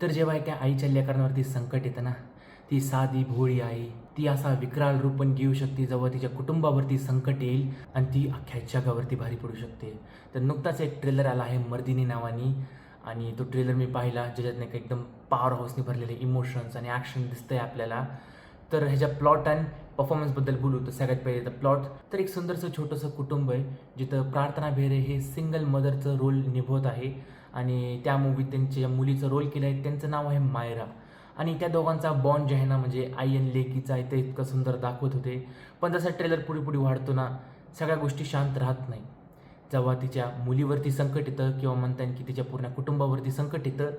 तर जेव्हा एका आईच्या लेकरांवरती संकट येतं ना, ती साधी भोळी आई, ती असा विक्राळ रूप पण घेऊ शकते जेव्हा तिच्या कुटुंबावरती संकट येईल आणि ती अख्ख्या जगावरती भारी पडू शकते. तर नुकताच एक ट्रेलर आला आहे मर्दिनी नावानी आणि तो ट्रेलर मी पाहिला ज्याच्यात नाही का एकदम पॉवर हाऊसने भरलेले इमोशन्स आणि ॲक्शन दिसतंय आपल्याला. तर ह्याच्या प्लॉट आणि परफॉर्मन्सबद्दल बोलू तर सगळ्यात पहिले तर प्लॉट तर एक सुंदरसं छोटंसं कुटुंब आहे जिथं प्रार्थना बेहरे हे सिंगल मदरचं रोल निभवत आहे आणि त्या मूवीत त्यांच्या मुलीचं रोल केलं आहे त्यांचं नाव आहे मायरा. आणि त्या दोघांचा बॉन्ड जे आहे ना म्हणजे आई आणि लेकीचा आहे ते इतकं सुंदर दाखवत होते. पण जसा ट्रेलर पुढे पुढे वाढतो ना सगळ्या गोष्टी शांत राहत नाही. जेव्हा तिच्या मुलीवरती संकट येतं किंवा म्हणता येईल की तिच्या पूर्ण कुटुंबावरती संकट येतं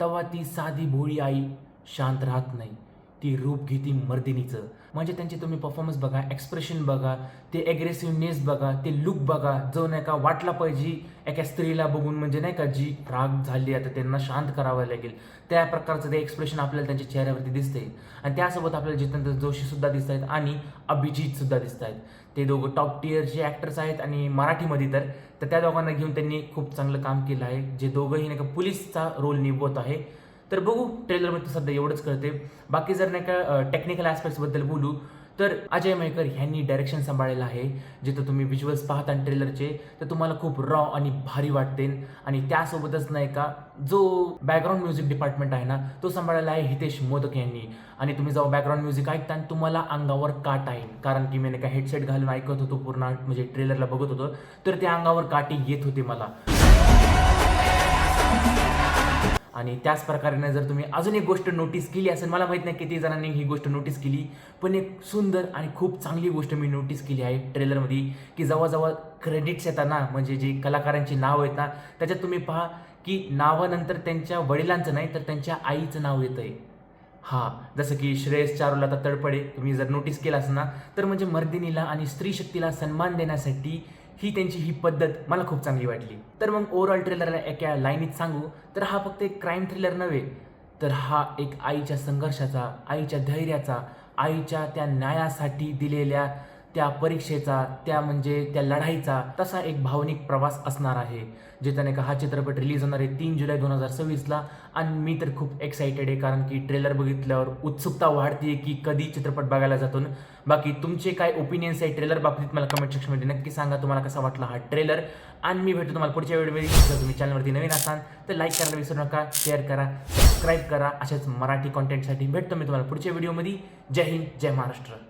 तेव्हा ती साधी भोळी आई शांत राहत नाही. ती रूप घेती मर्दिनीचं. म्हणजे त्यांचे तुम्ही परफॉर्मन्स बघा, एक्सप्रेशन बघा, ते ॲग्रेसिव्हनेस बघा, ते लुक बघा, जो नाही का वाटला पाहिजे एका स्त्रीला बघून म्हणजे नाही का जी राग झाली आता त्यांना शांत करावं लागेल त्या प्रकारचं ते एक्सप्रेशन आपल्याला त्यांच्या चेहऱ्यावरती दिसते. आणि त्यासोबत आपल्याला जितेंद्र जोशीसुद्धा दिसत आहेत आणि अभिजितसुद्धा दिसत आहेत. ते दोघं टॉप टिअरचे ॲक्टर्स आहेत आणि मराठीमध्ये तर त्या दोघांना घेऊन त्यांनी खूप चांगलं काम केलं आहे. जे दोघंही नाही का पोलीसचा रोल निभवत आहे. तर बघू ट्रेलरमध्ये सध्या एवढंच कळते. बाकी जर नाही का टेक्निकल ॲस्पेक्ट्सबद्दल बोलू तर अजय मयकर ह्यांनी डायरेक्शन सांभाळलेलं आहे. जिथं तुम्ही व्हिज्युअल्स पाहता ट्रेलरचे तर तुम्हाला खूप रॉ आणि भारी वाटते. आणि त्यासोबतच नाही का जो बॅकग्राऊंड म्युझिक डिपार्टमेंट आहे ना तो सांभाळलेला आहे हितेश मोदक यांनी. आणि तुम्ही जेव्हा बॅकग्राऊंड म्युझिक ऐकता तुम्हाला अंगावर काटा येईल कारण की मी नाही का हेडसेट घालून ऐकत होतो पूर्ण म्हणजे ट्रेलरला बघत होतो तर त्या अंगावर काटे येत होते मला. आणि त्याच प्रकारे जर तुम्ही अजून एक गोष्ट नोटीस केली असेल मला माहीत नाही किती जणांनी ही गोष्ट नोटीस केली पण एक सुंदर आणि खूप चांगली गोष्ट मी नोटीस केली आहे ट्रेलरमध्ये की जवळजवळ क्रेडिट्स येतात ना म्हणजे जी कलाकारांची नाव आहेत ना त्याच्यात तुम्ही पहा की नावानंतर त्यांच्या वडिलांचं नाही तर त्यांच्या आईचं नाव येतं आहे. हां, जसं की श्रेयस चारुलता तळपडे तुम्ही जर नोटीस केलं असेल ना तर म्हणजे मर्दिनीला आणि स्त्री शक्तीला सन्मान देण्यासाठी ही त्यांची ही पद्धत मला खूप चांगली वाटली. तर मग ओव्हरऑल ट्रेलरला एका लाईनीत सांगू तर हा फक्त एक क्राईम थ्रिलर नव्हे तर हा एक आईच्या संघर्षाचा, आईच्या धैर्याचा, आईच्या त्या न्यायासाठी दिलेल्या त्या परीक्षेचा, त्या म्हणजे त्या लढाईचा तसा एक भावनिक प्रवास असणार आहे. जे त्याने का हा चित्रपट रिलीज होणार आहे 3 जुलै 2026ला. आणि मी तर खूप एक्साइटेड आहे कारण की ट्रेलर बघितल्यावर उत्सुकता वाढते की कधी चित्रपट बघायला जातो. बाकी तुमचे काय ओपिनियन्स आहे ट्रेलर बाबतीत मला कमेंट सेक्शनमध्ये नक्की सांगा तुम्हाला कसा वाटला हा ट्रेलर. आणि मी भेटतो तुम्हाला पुढच्या व्हिडिओमध्ये. जर तुम्ही चॅनलवरती नवीन असाल तर लाईक करायला विसरू नका, शेअर करा, सबस्क्राईब करा. अशाच मराठी कॉन्टेंटसाठी भेटतो मी तुम्हाला पुढच्या व्हिडिओमध्ये. जय हिंद, जय महाराष्ट्र.